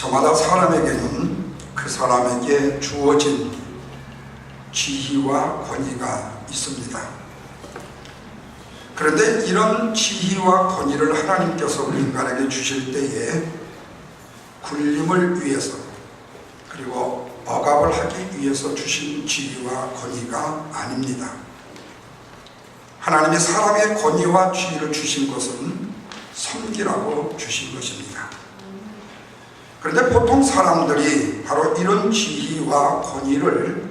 저마다 사람에게는 그 사람에게 주어진 지위와 권위가 있습니다. 그런데 이런 지위와 권위를 하나님께서 우리 인간에게 주실 때에 굴림을 위해서 그리고 억압을 하기 위해서 주신 지위와 권위가 아닙니다. 하나님이 사람의 권위와 지위를 주신 것은 섬기라고 주신 것입니다. 그런데 보통 사람들이 바로 이런 지위와 권위를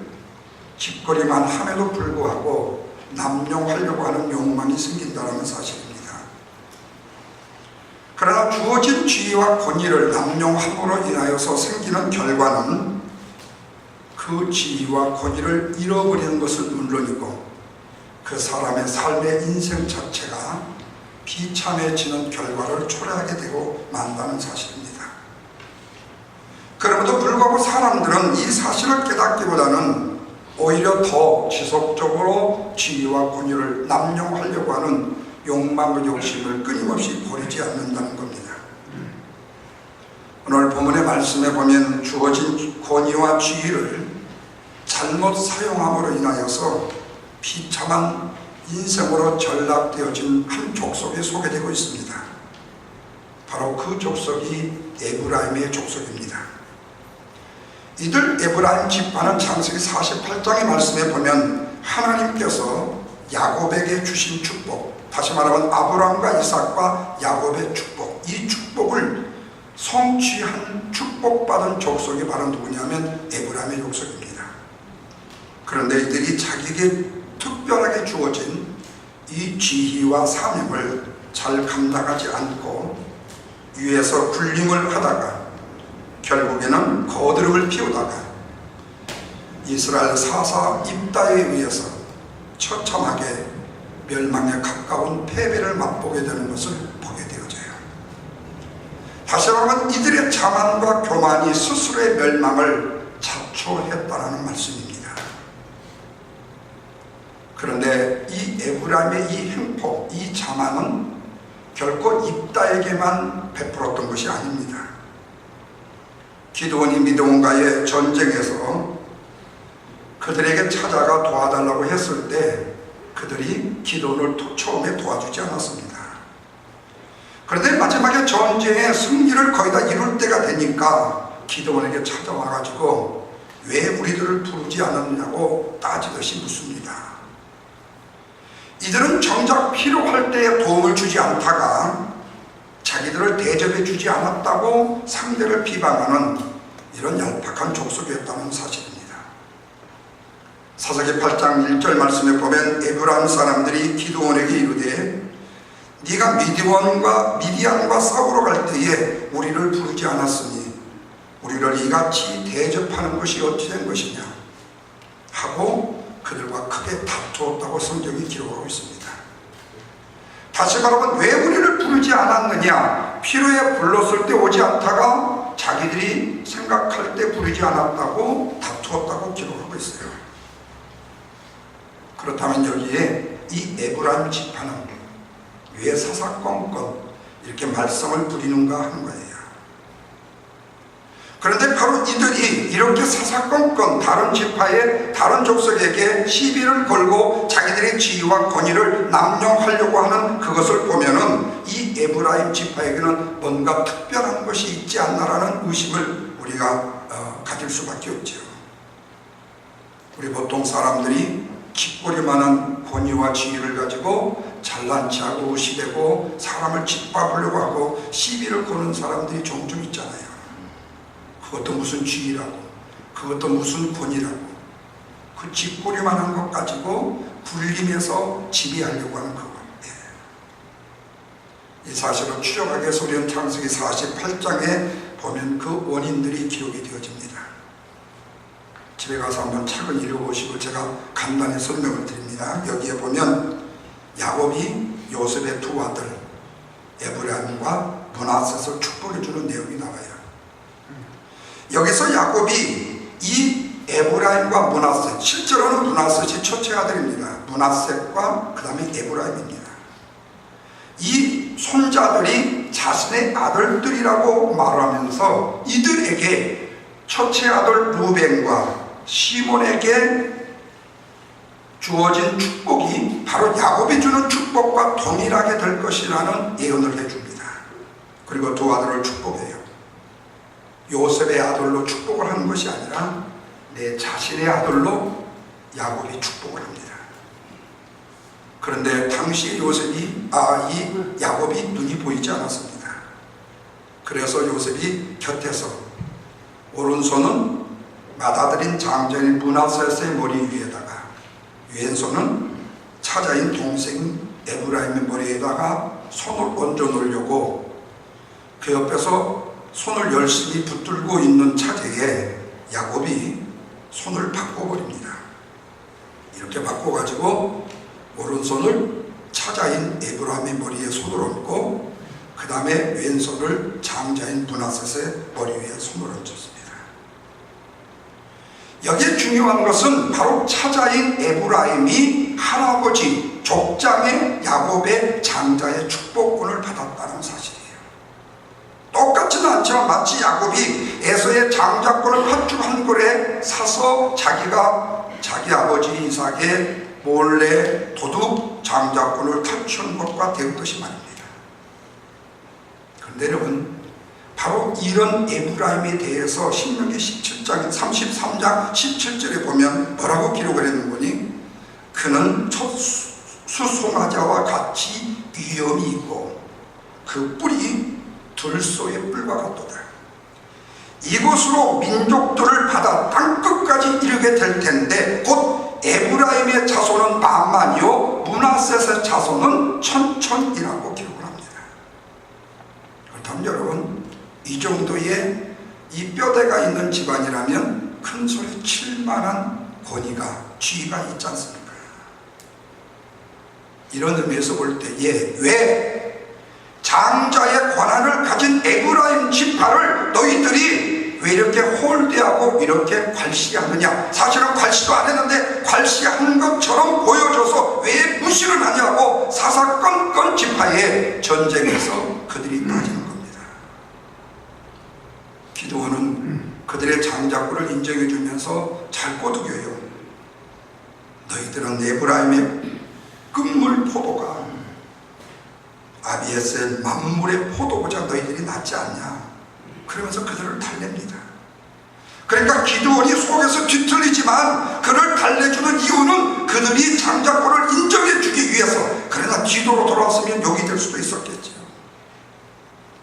짓거리만 함에도 불구하고 남용하려고 하는 욕망이 생긴다는 사실입니다. 그러나 주어진 지위와 권위를 남용함으로 인하여서 생기는 결과는 그 지위와 권위를 잃어버리는 것은 물론이고 그 사람의 삶의 인생 자체가 비참해지는 결과를 초래하게 되고 만다는 사실입니다. 그럼에도 불구하고 사람들은 이 사실을 깨닫기보다는 오히려 더 지속적으로 지위와 권위를 남용하려고 하는 욕망과 욕심을 끊임없이 버리지 않는다는 겁니다. 오늘 본문의 말씀에 보면 주어진 권위와 지위를 잘못 사용함으로 인하여서 비참한 인생으로 전락되어진 한 족속이 소개되고 있습니다. 바로 그 족속이 에브라임의 족속입니다. 이들 에브라임 지파는 창세기 48장의 말씀에 보면 하나님께서 야곱에게 주신 축복, 다시 말하면 아브라함과 이삭과 야곱의 축복, 이 축복을 성취한 축복받은 족속이 바로 누구냐면 에브라임의 족속입니다. 그런데 이들이 자기에게 특별하게 주어진 이 지위와 사명을 잘 감당하지 않고 위에서 굴림을 하다가 결국에는 거드름을 피우다가 이스라엘 사사 입다에 의해서 처참하게 멸망에 가까운 패배를 맛보게 되는 것을 보게 되어져요. 다시 말하면 이들의 자만과 교만이 스스로의 멸망을 자초했다는 말씀입니다. 그런데 이 에브라임의 이 횡포, 이 자만은 결코 입다에게만 베풀었던 것이 아닙니다. 기드온이 미드온과의 전쟁에서 그들에게 찾아가 도와달라고 했을 때 그들이 기드온을 처음에 도와주지 않았습니다. 그런데 마지막에 전쟁의 승리를 거의 다 이룰 때가 되니까 기드온에게 찾아와가지고 왜 우리들을 부르지 않았냐고 따지듯이 묻습니다. 이들은 정작 필요할 때에 도움을 주지 않다가 자기들을 대접해 주지 않았다고 상대를 비방하는 이런 얄팍한 족속이었다는 사실입니다. 사사기 8장 1절 말씀에 보면 에브라임 사람들이 기드온에게 이르되 네가 미디안과 싸우러 갈 때에 우리를 부르지 않았으니 우리를 이같이 대접하는 것이 어찌 된 것이냐 하고 그들과 크게 다투었다고 성경이 기록하고 있습니다. 다시 말하면 왜 우리를 부르지 않았느냐, 필요에 불렀을 때 오지 않다가 자기들이 생각할 때 부르지 않았다고 다투었다고 기록하고 있어요. 그렇다면 여기에 이 에브라임 지파는 왜 사사건건 이렇게 말썽을 부리는가 하는 거예요. 그런데 바로 이들이 이렇게 사사건건 다른 지파의 다른 족속에게 시비를 걸고 자기들의 지위와 권위를 남용하려고 하는 그것을 보면은 이 에브라임 지파에게는 뭔가 특별한 것이 있지 않나라는 의심을 우리가 가질 수밖에 없죠. 우리 보통 사람들이 깃꼬리만한 권위와 지위를 가지고 잘난 체하고 의시되고 사람을 짓밟으려고 하고 시비를 거는 사람들이 종종 있잖아요. 그것도 무슨 지위라고, 그것도 무슨 권위라고, 그 쥐꼬리만한 것 가지고 굴림해서 지배하려고 하는 그것. 이 사실을 추적하기 위해서 우리는 창세기 48장에 보면 그 원인들이 기록이 되어집니다. 집에 가서 한번 책을 읽어보시고 제가 간단히 설명을 드립니다. 여기에 보면 야곱이 요셉의 두 아들 에브라임과 므낫셋을 축복해주는 내용이 나와요. 여기서 야곱이 이 에브라임과 므낫셋, 실제로는 므낫셋이 첫째 아들입니다. 므낫셋과 그 다음에 에브라임입니다. 이 손자들이 자신의 아들들이라고 말하면서 이들에게 첫째 아들 루벤과 시몬에게 주어진 축복이 바로 야곱이 주는 축복과 동일하게 될 것이라는 예언을 해줍니다. 그리고 두 아들을 축복해요. 요셉의 아들로 축복을 하는 것이 아니라 내 자신의 아들로 야곱이 축복을 합니다. 그런데 당시 이 야곱이 눈이 보이지 않았습니다. 그래서 요셉이 곁에서 오른손은 맏아들인 장자인 므낫세의 머리 위에다가 왼손은 차자인 동생 에브라임의 머리에다가 손을 얹어 놓으려고 그 옆에서 손을 열심히 붙들고 있는 차제에 야곱이 손을 바꿔버립니다. 이렇게 바꿔가지고 오른손을 차자인 에브라임의 머리에 손을 얹고 그 다음에 왼손을 장자인 므낫세의 머리 위에 손을 얹었습니다. 여기에 중요한 것은 바로 차자인 에브라임이 할아버지 족장의 야곱의 장자의 축복권을 받았다는 사실이에요. 똑같지는 않지만 마치 야곱이 에서의 장자권을 팥죽 한 그릇에 사서 자기가 자기 아버지 이삭의 몰래 도둑 장자권을 탈취한 것과 되었듯이 말입니다. 그런데 여러분, 바로 이런 에브라임에 대해서 신명기 17장 33장 17절에 보면 뭐라고 기록을 했는 거니? 그는 첫 수송아자와 같이 위엄이 있고 그 뿔이 들소의 뿔과 같도다. 이곳으로 민족들을 받아 땅끝까지 이르게 될 텐데 곧 에브라임의 자손은 만만이요 므낫세의 자손은 천천이라고 기록을 합니다. 그렇다면 여러분, 이 정도의 이 뼈대가 있는 집안이라면 큰 소리 칠 만한 권위가 지위가 있지 않습니까? 이런 의미에서 볼 때에 왜 장자의 권한을 가진 에브라임 지파를 너희들이 왜 이렇게 홀대하고 이렇게 괄시하느냐? 사실은 괄시도 안 했는데 괄시하는 것처럼 보여줘서 왜 무시를 하냐고 사사건건 지파의 전쟁에서 그들이 빠지는 겁니다. 기드온은 그들의 장자권을 인정해주면서 잘 꼬드겨요. 너희들은 에브라임의 끝물 포도가 아비에셀 만물의 포도보다 너희들이 낫지 않냐? 그러면서 그들을 달랩니다. 그러니까 기드온이 속에서 뒤틀리지만 그를 달래주는 이유는 그들이 장자권을 인정해주기 위해서. 그러나 기도로 돌아왔으면 욕이 될 수도 있었겠죠.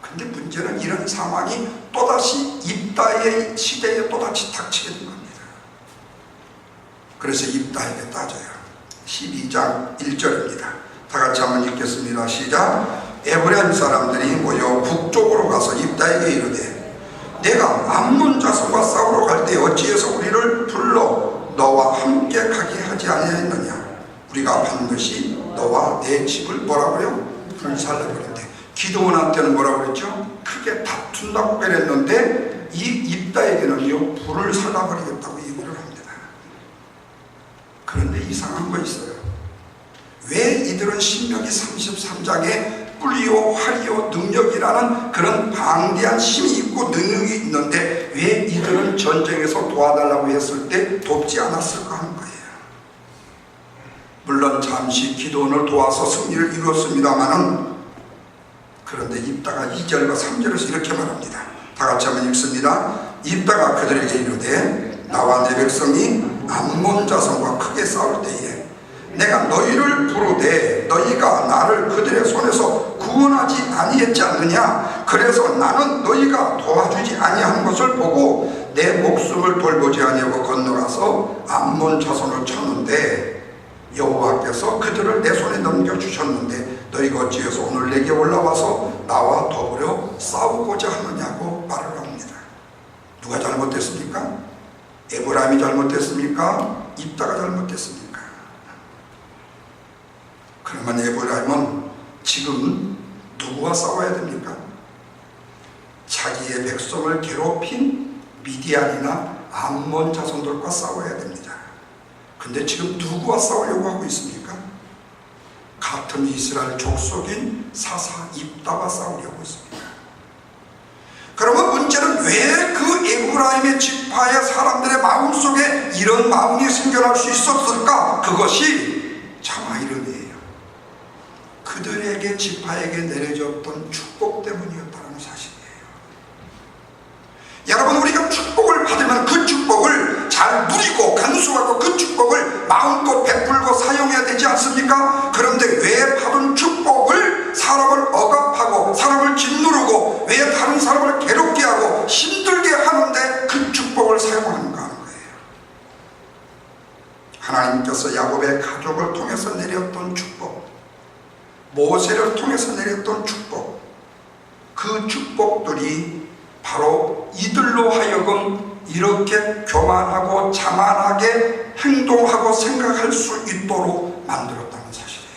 근데 문제는 이런 상황이 또다시 입다의 시대에 또다시 닥치게 된 겁니다. 그래서 입다에게 따져요. 12장 1절입니다. 다 같이 한번 읽겠습니다. 시작. 에브라임 사람들이 모여 북쪽으로 가서 입다에게 이르되 내가 암몬 자손과 싸우러 갈 때 어찌해서 우리를 불러 너와 함께 가게 하지 아니하였느냐? 우리가 반드시 너와 내 집을 뭐라고요? 불살라버린대. 기드온한테는 뭐라고 그랬죠? 크게 다툰다고 그랬는데 이 입다에게는요 불을 살라버리겠다고 얘기를 합니다. 그런데 이상한 거 있어요. 왜 이들은 신명기 33장에 뿔이요 활이요 능력이라는 그런 방대한 힘이 있고 능력이 있는데 왜 이들은 전쟁에서 도와달라고 했을 때 돕지 않았을까 하는 거예요. 물론 잠시 기드온을 도와서 승리를 이루었습니다마는 그런데 입다가 2절과 3절에서 이렇게 말합니다. 다 같이 한번 읽습니다. 입다가 그들에게 이르되 나와 내 백성이 암몬 자손과 크게 싸울 때에 내가 너희를 부르되 너희가 나를 그들의 손에서 구원하지 아니했지 않느냐? 그래서 나는 너희가 도와주지 아니한 것을 보고 내 목숨을 돌보지 아니하고 건너가서 암몬 자손을 쳤는데 여호와께서 그들을 내 손에 넘겨주셨는데 너희가 어찌해서 오늘 내게 올라와서 나와 더불어 싸우고자 하느냐고 말을 합니다. 누가 잘못됐습니까? 에브라임이 잘못됐습니까? 입다가 잘못됐습니까? 그러면 에브라임은 지금 누구와 싸워야 됩니까? 자기의 백성을 괴롭힌 미디안이나 암몬 자손들과 싸워야 됩니다. 근데 지금 누구와 싸우려고 하고 있습니까? 같은 이스라엘 족속인 사사 입다와 싸우려고 했습니다. 그러면 문제는 왜 그 에브라임의 지파의 사람들의 마음속에 이런 마음이 생겨날 수 있었을까? 그것이 참 아이러니예요. 그들에게 지파에게 내려졌던 축복 때문이었다는 사실이에요. 여러분, 우리가 축복을 받으면 그 축복을 잘 누리고 간수하고 그 축복을 마음껏 베풀고 사용해야 되지 않습니까? 그런데 왜 받은 축복을 사람을 억압하고 사람을 짓누르고 왜 다른 사람을 괴롭게 하고 힘들게 하는데 그 축복을 사용하는가 하는 거예요. 하나님께서 야곱의 가족을 통해서 내렸던 축복, 모세를 통해서 내렸던 축복, 그 축복들이 바로 이들로 하여금 이렇게 교만하고 자만하게 행동하고 생각할 수 있도록 만들었다는 사실이에요.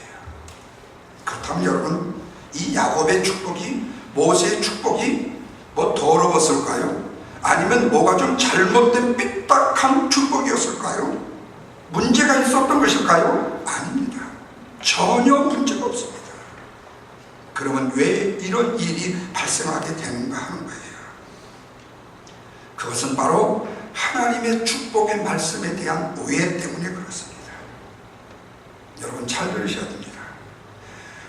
그렇다면 여러분, 이 야곱의 축복이, 모세의 축복이 뭐 더러웠을까요? 아니면 뭐가 좀 잘못된 삐딱한 축복이었을까요? 문제가 있었던 것일까요? 아닙니다. 전혀 문제가 없습니다. 그러면 왜 이런 일이 발생하게 되는가 하는 거예요. 그것은 바로 하나님의 축복의 말씀에 대한 오해 때문에 그렇습니다. 여러분 잘 들으셔야 됩니다.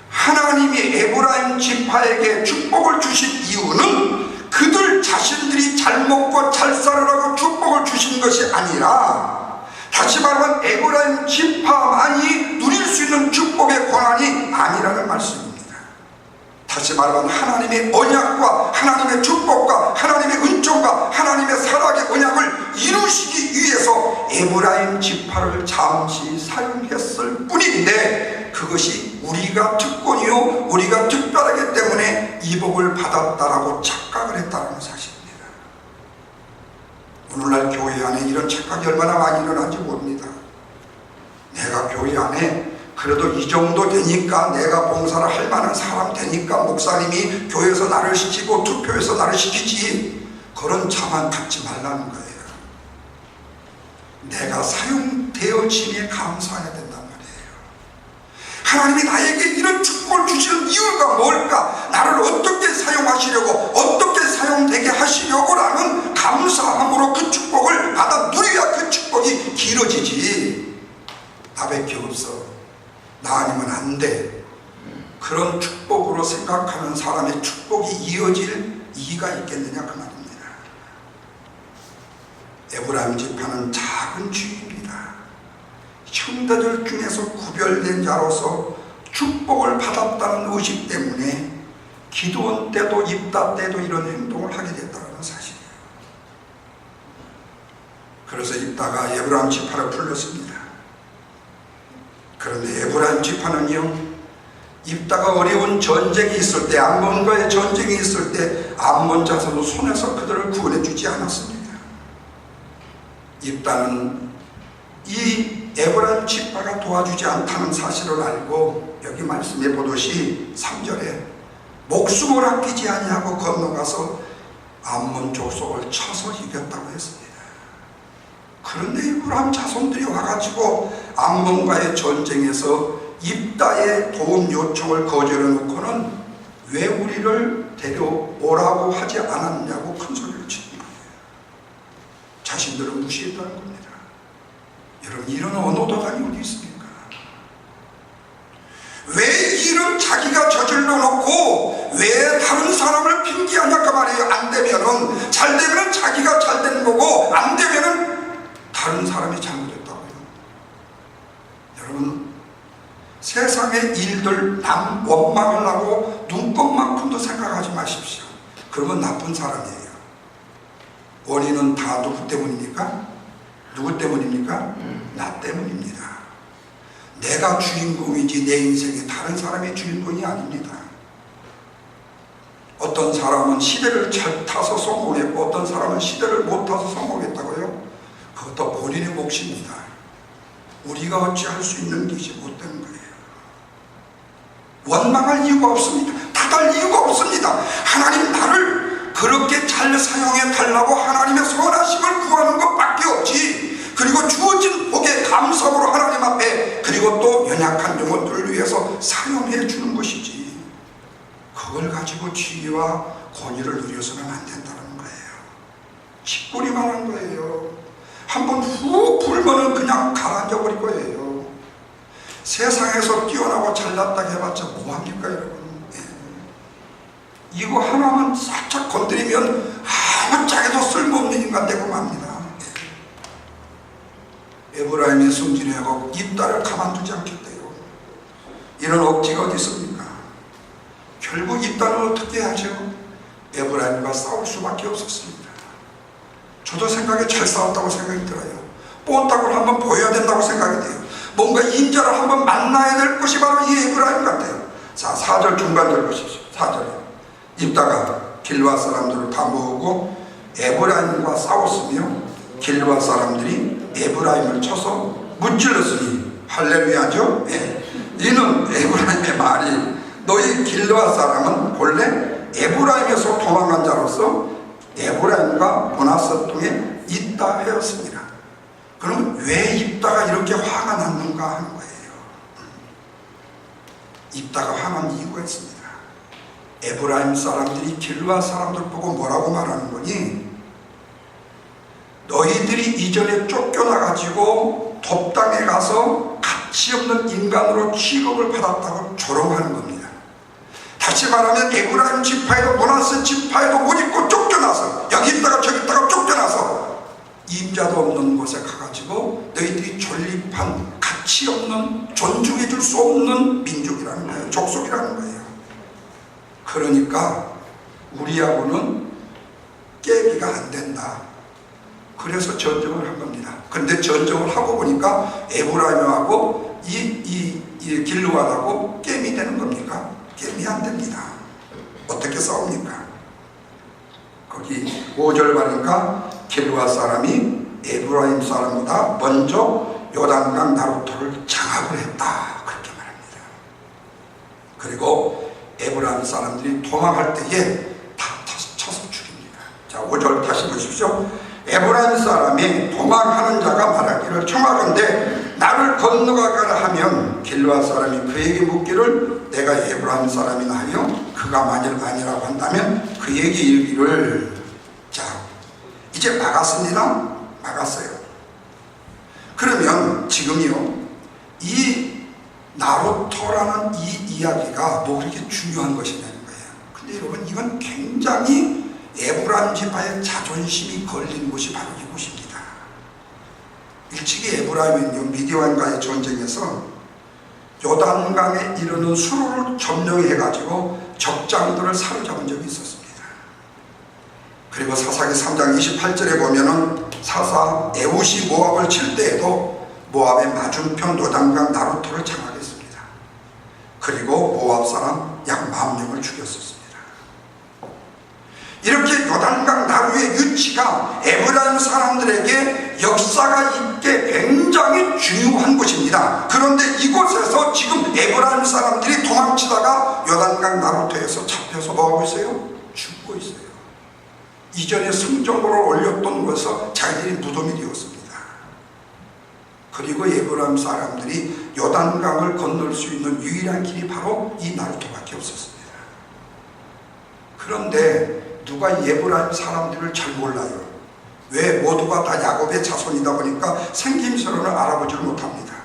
하나님이 에브라임 지파에게 축복을 주신 이유는 그들 자신들이 잘 먹고 잘 살으라고 축복을 주신 것이 아니라, 다시 말하면 에브라임 지파만이 누릴 수 있는 축복의 권한이 아니라는 말씀입니다. 다시 말하면 하나님의 언약과 하나님의 축복과 하나님의 은총과 하나님의 사랑의 언약을 이루시기 위해서 에브라임 지파를 잠시 사용했을 뿐인데, 그것이 우리가 특권이요 우리가 특별하기 때문에 이 복을 받았다라고 착각을 했다는 사실입니다. 오늘날 교회 안에 이런 착각이 얼마나 많이 일어나는지 모릅니다. 내가 교회 안에 그래도 이 정도 되니까, 내가 봉사를 할 만한 사람 되니까 목사님이 교회에서 나를 시키고 투표해서 나를 시키지, 그런 자만 갖지 말라는 거예요. 내가 사용되어짐에 감사해야 된단 말이에요. 하나님이 나에게 이런 축복을 주시는 이유가 뭘까? 나를 어떻게 사용하시려고, 어떻게 사용되게 하시려고라는 감사함으로 그 축복을 받아 누려야 그 축복이 길어지지. 나밖에 없어, 나 아니면 안 돼, 그런 축복으로 생각하는 사람의 축복이 이어질 이유가 있겠느냐 그 말입니다. 에브라임 지파는 작은 주입니다. 형제들 중에서 구별된 자로서 축복을 받았다는 의식 때문에 기드온 때도 입다 때도 이런 행동을 하게 됐다는 사실이에요. 그래서 입다가 에브라임 지파를 불렀습니다. 그런데 에브라임 지파는요, 입다가 어려운 전쟁이 있을 때, 암몬과의 전쟁이 있을 때 암몬 자손도 손에서 그들을 구원해 주지 않았습니다. 입다는 이 에브라임 지파가 도와주지 않다는 사실을 알고, 여기 말씀해 보듯이 3절에 목숨을 아끼지 아니하고 건너가서 암몬 족속을 쳐서 이겼다고 했습니다. 그런데 에브라임 자손들이 와가지고 암몬과의 전쟁에서 입다의 도움 요청을 거절해 놓고는 왜 우리를 데려오라고 하지 않았냐고 큰 소리를 치는 거예요. 자신들을 무시했다는 겁니다. 여러분, 이런 언어 도장이 어디 있습니까? 왜 일은 자기가 저질러 놓고 왜 다른 사람을 핑계하냐고 말이에요. 안 되면은, 잘 되면은 자기가 잘 되는 거고, 안 되면은 다른 사람이 잘못했다고요. 여러분, 세상의 일들 남 원망을 하고 눈곱만큼도 생각하지 마십시오. 그러면 나쁜 사람이에요. 원인은 다 누구 때문입니까? 누구 때문입니까? 나 때문입니다. 내가 주인공이지 내 인생에 다른 사람이 주인공이 아닙니다. 어떤 사람은 시대를 잘 타서 성공했고 어떤 사람은 시대를 못 타서 성공했다고요? 그것도 본인의 몫입니다. 우리가 어찌할 수 있는 것이 못되는 거예요. 원망할 이유가 없습니다. 탓할 이유가 없습니다. 하나님 나를 그렇게 잘 사용해 달라고 하나님의 선하심을 구하는 것밖에 없지. 그리고 주어진 복의 감사함으로 하나님 앞에, 그리고 또 연약한 영혼들을 위해서 가지고 지위와 권위를 누려서는 안 된다는 거예요. 짓거리만 한 거예요. 한번 훅 불면은 그냥 가라앉아 버릴 거예요. 세상에서 뛰어나고 잘났다 해봤자 뭐합니까 여러분? 이거 하나만 살짝 건드리면 아무짝에도 쓸모없는 인간 되고 맙니다. 에브라임의 승진하고 입다를 가만두지 않겠대요. 이런 억지가 어디 있습니까? 결국 입다는 어떻게 하죠? 에브라임과 싸울 수밖에 없었습니다. 저도 생각에 잘 싸웠다고 생각이 들어요. 뻔딱을 한번 보여야 된다고 생각이 돼요. 뭔가 인자를 한번 만나야 될 것이 바로 이 에브라임 같아요. 자, 4절 중간절 보십시오. 4절에 입다가 길르앗 사람들을 다 모으고 에브라임과 싸웠으며 길르앗 사람들이 에브라임을 쳐서 무찔렀으니 할렐루야죠. 이는 에브라임의 말이 너희 길르앗 사람은 본래 에브라임에서 도망간 자로서 에브라임과 모나스 동에 있다 하였습니다. 그럼 왜 입다가 이렇게 화가 났는가 하는 거예요. 입다가 화난 이유가 있습니다. 에브라임 사람들이 길르앗 사람들 보고 뭐라고 말하는 거니? 너희들이 이전에 쫓겨나가지고 돕당에 가서 가치없는 인간으로 취급을 받았다고 조롱하는 겁니다. 다시 말하면 에브라임 지파에도 모나스 지파에도 못 있고 쫓겨나서 여기 있다가 저기 있다가 쫓겨나서 임자도 없는 곳에 가가지고 너희들이 존립한 가치없는 존중해 줄 수 없는 민족이라는 거예요. 족속이라는 거예요. 그러니까 우리하고는 깨기가 안 된다. 그래서 전쟁을 한 겁니다. 그런데 전쟁을 하고 보니까 에브라임하고 이 길르앗하고 게임이 되는 겁니까? 게임이 안 됩니다. 어떻게 싸웁니까? 거기 5절 가니까 길르앗 사람이 에브라임 사람보다 먼저 요단강 나루토를 장악을 했다. 그렇게 말합니다. 그리고 에브라임 사람들이 도망할 때에 다 쳐서 죽입니다. 자, 5절 다시 보십시오. 에브라임 사람이 도망하는 자가 말하기를 청하건대 나를 건너가라 하면 길르앗 사람이 그에게 묻기를 내가 에브라임 사람이나 하여 그가 만일 아니라고 한다면 그에게 이르기를 자 이제 막았습니다. 막았어요. 그러면 지금요 이 나루토라는 이 이야기가 뭐 그렇게 중요한 것이냐는 거예요. 근데 여러분 이건 굉장히 에브라임 지파의 자존심이 걸린 곳이 바로 이곳입니다. 일찍이 에브라임은요 미디안과의 전쟁에서 요단강에 이르는 수로를 점령해 가지고 적장들을 사로잡은 적이 있었습니다. 그리고 사사기 3장 28절에 보면은 사사 에웃이 모압을 칠 때에도 모압의 맞은편 요단강 나루토를 장악했습니다. 그리고 모압 사람 약 10,000명을 죽였었습니다. 이렇게 요단강 나루의 위치가 에브라임 사람들에게 역사가 있게 굉장히 중요한 곳입니다. 그런데 이곳에서 지금 에브라임 사람들이 도망치다가 요단강 나루토에서 잡혀서 뭐하고 있어요? 죽고 있어요. 이전에 성전으로 올렸던 곳에서 자기들이 무덤이 되었습니다. 그리고 에브라임 사람들이 요단강을 건널 수 있는 유일한 길이 바로 이 나루토밖에 없었습니다. 그런데 누가 에브라임 사람들을 잘 몰라요. 왜? 모두가 다 야곱의 자손이다 보니까 생김새로는 알아보지를 못합니다.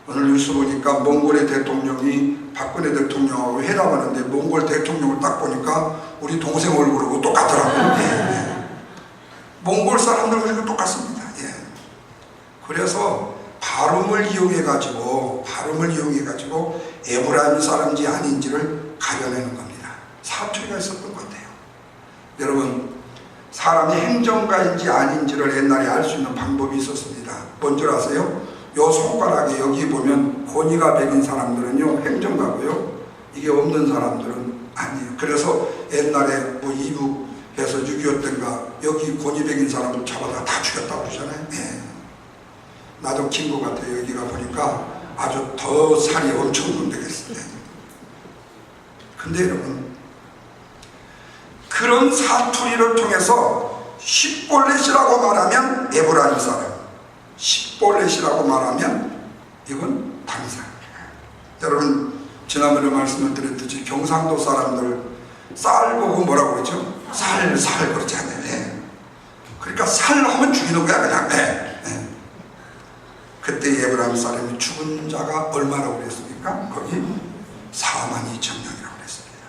오늘 뉴스 보니까 몽골의 대통령이 박근혜 대통령하고 회담하는데 몽골 대통령을 딱 보니까 우리 동생 얼굴하고 똑같더라고요. 몽골 사람들 그리고 똑같습니다. 그래서 발음을 이용해 가지고 에브라임 사람인지 아닌지를 가려내는 겁니다. 사투리가 있었던 것 같아요. 여러분 사람이 행정가인지 아닌지를 옛날에 알 수 있는 방법이 있었습니다. 뭔지 아세요? 요 손가락에 여기 보면 고니가 베긴 사람들은요 행정가고요 이게 없는 사람들은 아니에요. 그래서 옛날에 뭐 이북에서 6.25 때인가 여기 고니 베긴 사람들 잡아다 다 죽였다고 그러잖아요. 나도 긴 것 같아요. 여기가 보니까 아주 더 살이 엄청 건드겠어요. 근데 여러분 그런 사투리를 통해서 십볼렛이라고 말하면 에브라임 사람, 십볼렛이라고 말하면 이건 다른 사람이에요. 여러분 지난번에 말씀을 드렸듯이 경상도 사람들 쌀 보고 뭐라고 그러죠? 살 그러잖아요. 예. 그러니까 살 하면 죽이는 거야 그냥. 예. 예. 그때 에브라임 사람이 죽은 자가 얼마라고 그랬습니까? 거기 42,000명이라고 그랬습니다.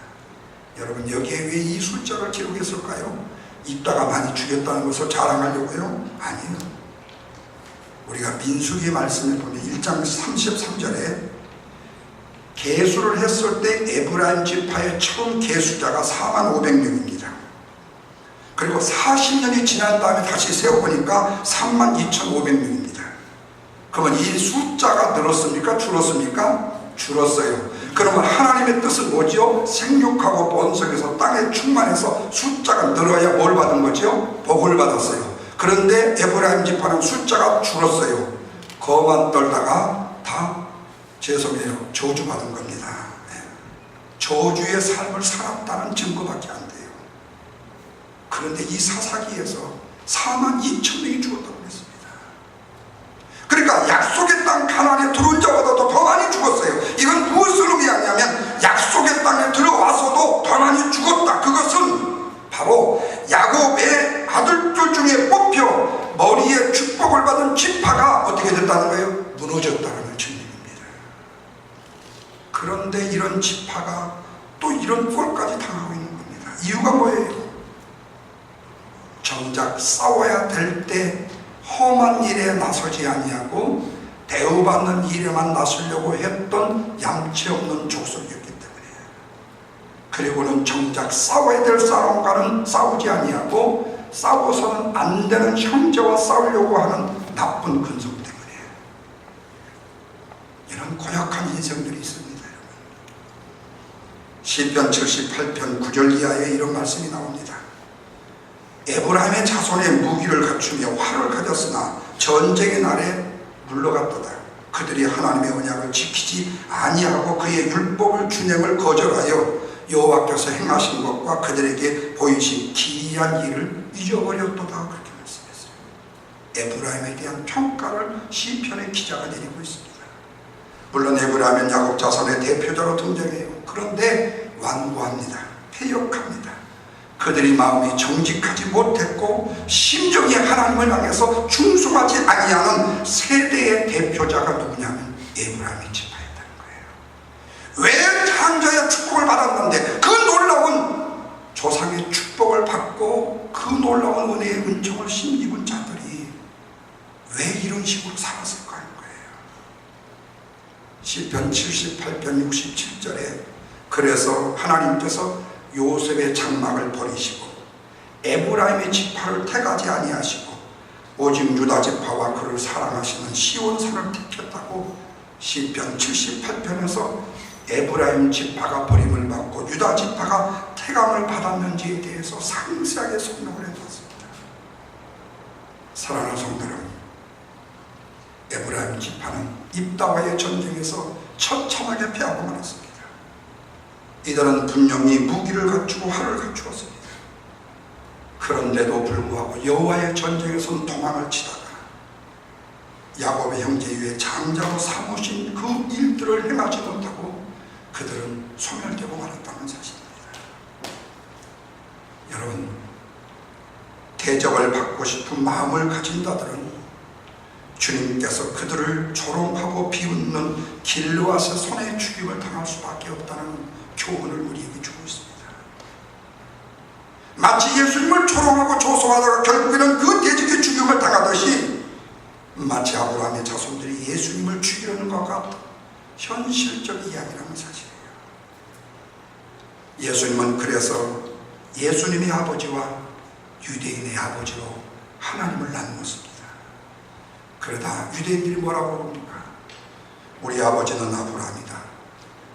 여러분 여기에 왜 이 숫자를 기록했을까요? 이따가 많이 죽였다는 것을 자랑하려고요? 아니요. 우리가 민수기 말씀을 보면 1장 33절에 계수를 했을 때 에브라임 지파의 처음 계수자가 45,000명입니다. 그리고 40년이 지난 다음에 다시 세워보니까 32,500명입니다. 그러면 이 숫자가 늘었습니까? 줄었습니까? 줄었어요. 그러면 하나님의 뜻은 뭐죠? 생육하고 번성해서 땅에 충만해서 숫자가 늘어야 뭘 받은 거죠? 복을 받았어요. 그런데 에브라임 지파는 숫자가 줄었어요. 거만 떨다가 다 죄송해요. 저주받은 겁니다. 저주의 삶을 살았다는 증거밖에 안 돼요. 그런데 이 사사기에서 42,000명이 죽었다고 했습니다. 그러니까 약속의 땅 가나안에 들어온 자보다도 더 많이 죽었어요. 이건 무엇을 의미하냐면 약속의 땅에 들어와서도 더 많이 죽었다. 그것은 바로 야곱의 아들들 중에 뽑혀 머리에 축복을 받은 지파가 어떻게 됐다는 거예요? 무너졌다는 증명입니다. 그런데 이런 지파가 또 이런 꼴까지 당하고 있는 겁니다. 이유가 뭐예요? 정작 싸워야 될 때 험한 일에 나서지 아니하고 대우받는 일에만 나서려고 했던 얌체 없는 족속이었기 때문에, 그리고는 정작 싸워야 될 사람과는 싸우지 아니하고 싸워서는 안 되는 형제와 싸우려고 하는 나쁜 근성 때문에 이런 고약한 인생들이 있습니다. 시편 78편 9절 이하에 이런 말씀이 나옵니다. 에브라임의 자손의 무기를 갖추며 활을 가졌으나 전쟁의 날에 물러갔도다. 그들이 하나님의 언약을 지키지 아니하고 그의 율법을 준행을 거절하여 여호와께서 행하신 것과 그들에게 보이신 기이한 일을 잊어버렸도다. 그렇게 말씀했어요. 에브라임에 대한 평가를 시편의 기자가 내리고 있습니다. 물론 에브라임은 야곱 자손의 대표자로 등장해요. 그런데 완고합니다. 패역합니다. 그들이 마음이 정직하지 못했고 심정이 하나님을 향해서 충성하지 아니하는 세대의 대표자가 누구냐면 에브라임의 지파였다는 거예요. 왜 장자의 축복을 받았는데 그 놀라운 조상의 축복을 받고 그 놀라운 은혜의 은총을 힘입은 자들이 왜 이런 식으로 살았을까 하는 거예요. 시편 78편 67절에 그래서 하나님께서 요셉의 장막을 버리시고 에브라임의 지파를 택하지 아니하시고 오직 유다 지파와 그를 사랑하시는 시온산을 택했다고 시편 78편에서 에브라임 지파가 버림을 받고 유다 지파가 택함을 받았는지에 대해서 상세하게 설명을 해놨습니다. 사랑하는 성도 여러분, 에브라임 지파는 입다와의 전쟁에서 처참하게 패하고 말았습니다. 이들은 분명히 무기를 갖추고 활을 갖추었습니다. 그런데도 불구하고 여호와의 전쟁에서는 도망을 치다가 야곱의 형제 위에 장자로 삼으신 그 일들을 행하지 못하고 그들은 소멸되고 말았다는 사실입니다. 여러분, 대접을 받고 싶은 마음을 가진 자들은 주님께서 그들을 조롱하고 비웃는 길르앗의 손에 죽임을 당할 수밖에 없다는 교훈을 우리에게 주고 있습니다. 마치 예수님을 조롱하고 조소하다가 결국에는 그 대적의 죽임을 당하듯이 마치 아브라함의 자손들이 예수님을 죽이려는 것과 현실적 이야기라는 사실이에요. 예수님은 그래서 예수님의 아버지와 유대인의 아버지로 하나님을 나누었습니다. 그러다 유대인들이 뭐라고 합니까? 우리 아버지는 아브라함이다.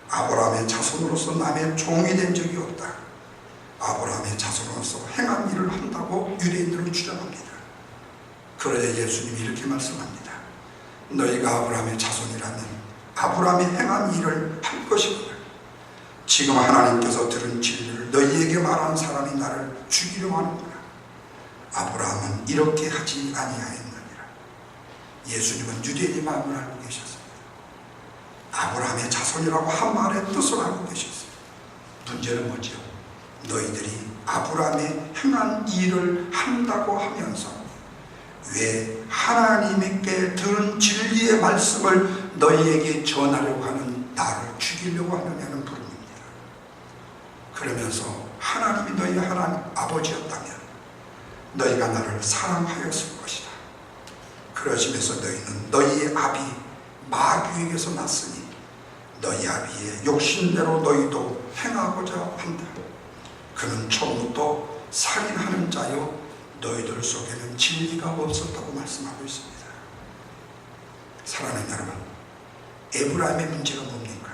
아브라함의 자손으로서 남의 종이 된 적이 없다. 아브라함의 자손으로서 행한 일을 한다고 유대인들은 주장합니다. 그러자 예수님이 이렇게 말씀합니다. 너희가 아브라함의 자손이라면 아브라함이 행한 일을 할 것이구나. 지금 하나님께서 들은 진리를 너희에게 말한 사람이 나를 죽이려 하는구나. 아브라함은 이렇게 하지 아니하였느니라. 예수님은 유대인의 마음을 알고 계셨습니다. 아브라함의 자손이라고 한 말의 뜻을 알고 계셨어요. 문제는 뭐죠? 너희들이 아브라함의 행한 일을 한다고 하면서 왜 하나님께 들은 진리의 말씀을 너희에게 전하려고 하는 나를 죽이려고 하느냐는 부름입니다. 그러면서 하나님이 너희 하나님 아버지였다면 너희가 나를 사랑하였을 것이다. 그러시면서 너희는 너희의 아비 마귀에게서 났으니 너희 아비의 욕심대로 너희도 행하고자 한다. 그는 처음부터 살인하는 자요 너희들 속에는 진리가 없었다고 말씀하고 있습니다. 사랑하는 여러분, 에브라임의 문제가 뭡니까?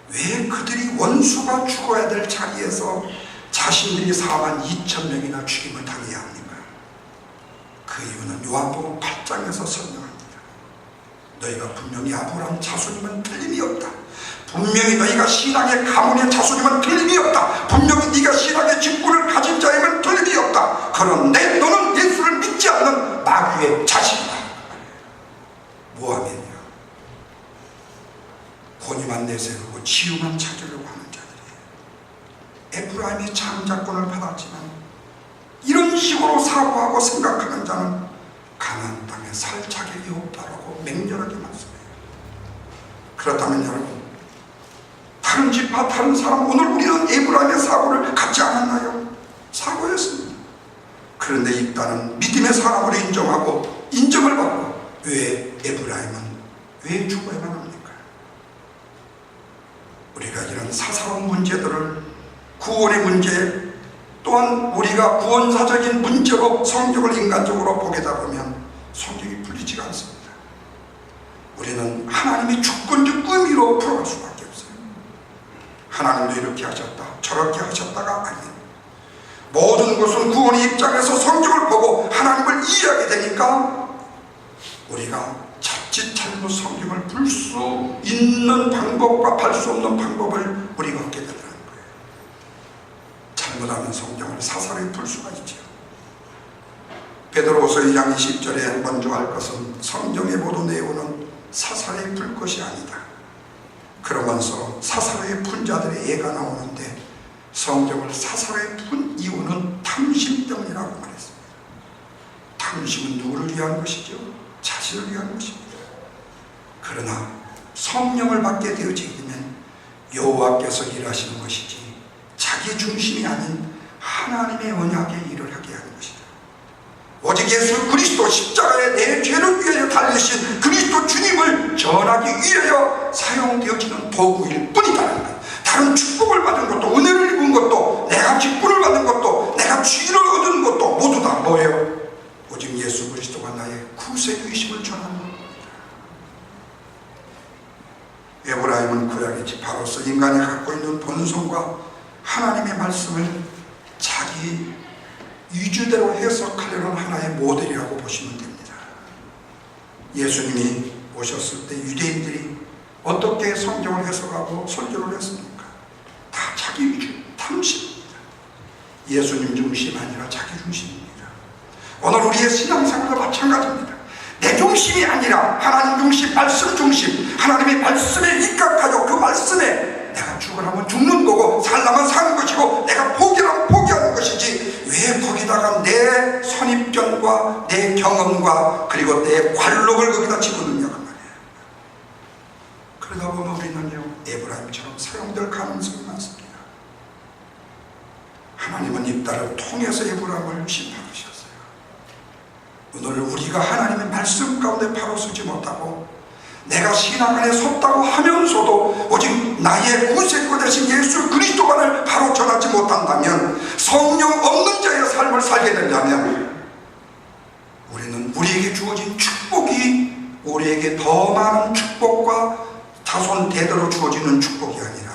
왜 그들이 원수가 죽어야 될 자리에서 자신들이 4만 2천 명이나 죽임을 당해야 합니까? 그 이유는 요한복음 8장에서 설명합니다. 너희가 분명히 아브라함 자손이면 틀림이 없다. 분명히 너희가 신앙의 가문의 자손이면 틀림이 없다. 분명히 네가 신앙의 직분을 가진 자이면 틀림이 없다. 그런데 너는 예수를 믿지 않는 마귀의 자식이다. 뭐하면요? 권위만 내세우고 지위만 찾으려고 하는 자들이에요. 에브라임이 장자권을 받았지만 이런 식으로 사고하고 생각하는 자는 가나안 땅에 살 자격이 없다라고 맹렬하게 말씀해요. 그렇다면 여러분, 다른 지파, 다른 사람, 오늘 우리는 에브라임의 사고를 갖지 않았나요? 사고였습니다. 그런데 입다는 믿음의 사람으로 인정하고 인정을 받고 왜 에브라임은 왜 죽어야만 합니까? 우리가 이런 사사로운 문제들을, 구원의 문제, 또한 우리가 구원사적인 문제로 성경을 인간적으로 보게다 보면 성경이 풀리지가 않습니다. 우리는 하나님의 주권적 의미로 풀어갈 수밖에 없어요. 하나님도 이렇게 하셨다, 저렇게 하셨다가 아니에요. 모든 것은 구원의 입장에서 성경을 보고 하나님을 이해하게 되니까 우리가 자칫 잘못 성경을 풀 수 있는 방법과 팔 수 없는 방법을 우리가 얻게 되더라는 거예요. 잘못하면 성경을 사사로이 풀 수가 있죠. 베드로후서 2장 20절에 먼저 할 것은 성경의 모든 내용은 사사로이 풀 것이 아니다. 그러면서 사사로이 푼 자들의 예가 나오는데 성경을 사사로이 푼 이유는 탐심 때문이라고 말했습니다. 탐심은 누구를 위한 것이죠? 자신을 위한 것입니다. 그러나 성령을 받게 되어지게 되면 여호와께서 일하시는 것이지 자기 중심이 아닌 하나님의 언약의 일을 하게 하는 것이다. 오직 예수 그리스도 십자가에 내 죄를 위하여 달리신 그리스도 주님을 전하기 위하여 사용되어지는 도구일 뿐이다라는 것. 다른 축복을 받은 것도, 은혜를 입은 것도, 내가 직분을 받은 것도, 내가 지위를 얻은 것도 모두 다 뭐예요? 오직 예수 그리스도가 나의 구세주이심을 전하는 겁니다. 에브라임은 구약의 지파로서 인간이 갖고 있는 본성과 하나님의 말씀을 자기 위주대로 해석하려는 하나의 모델이라고 보시면 됩니다. 예수님이 오셨을 때 유대인들이 어떻게 성경을 해석하고 설교를 했습니까? 다 자기 위주, 탐심입니다. 예수님 중심 아니라 자기 중심입니다. 오늘 우리의 신앙생활도 마찬가지입니다. 내 중심이 아니라 하나님 중심, 말씀 중심, 하나님의 말씀에 입각하여 그 말씀에 내가 죽으라면 죽는 거고 살라면 사는 것이고 내가 포기라면 포기하는 것이지 왜 거기다가 내 선입견과 내 경험과 그리고 내 관록을 거기다 집어넣느냐 그 말이에요. 그러다 보면 우리는요 에브라임처럼 사용될 가능성이 많습니다. 하나님은 입다를 통해서 에브라임을 심판하셨어요. 오늘 우리가 하나님의 말씀 가운데 바로 서지 못하고 내가 신앙 안에 섰다고 하면서도 오직 나의 구세주 되신 예수 그리스도만을 바로 전하지 못한다면, 성령 없는 자의 삶을 살게 된다면 우리는 우리에게 주어진 축복이 우리에게 더 많은 축복과 자손 대대로 주어지는 축복이 아니라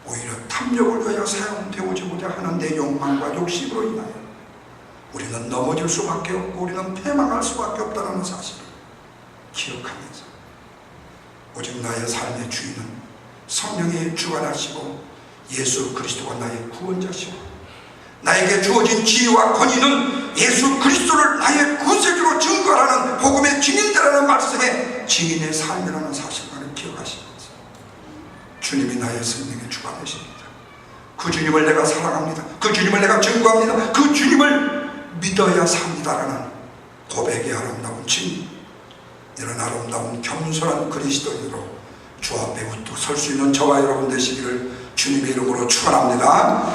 오히려 탐욕을 위하여 사용되고자 하는 내 욕망과 욕심으로 인하여 우리는 넘어질 수밖에 없고 우리는 패망할 수밖에 없다는 사실을 기억하면서 오직 나의 삶의 주인은 성령이 주관하시고 예수 그리스도가 나의 구원자시고 나에게 주어진 지위와 권위는 예수 그리스도를 나의 구세주로 증거하는 복음의 증인되라는 말씀에 증인의 삶이라는 사실만을 기억하시면서 주님이 나의 생명의 주관이십니다. 그 주님을 내가 사랑합니다. 그 주님을 내가 증거합니다. 그 주님을 믿어야 삽니다라는 고백의 아름다운 증인, 이런 아름다운 겸손한 그리스도인으로 주 앞에 우뚝 설 수 있는 저와 여러분 되시기를 주님의 이름으로 축원합니다.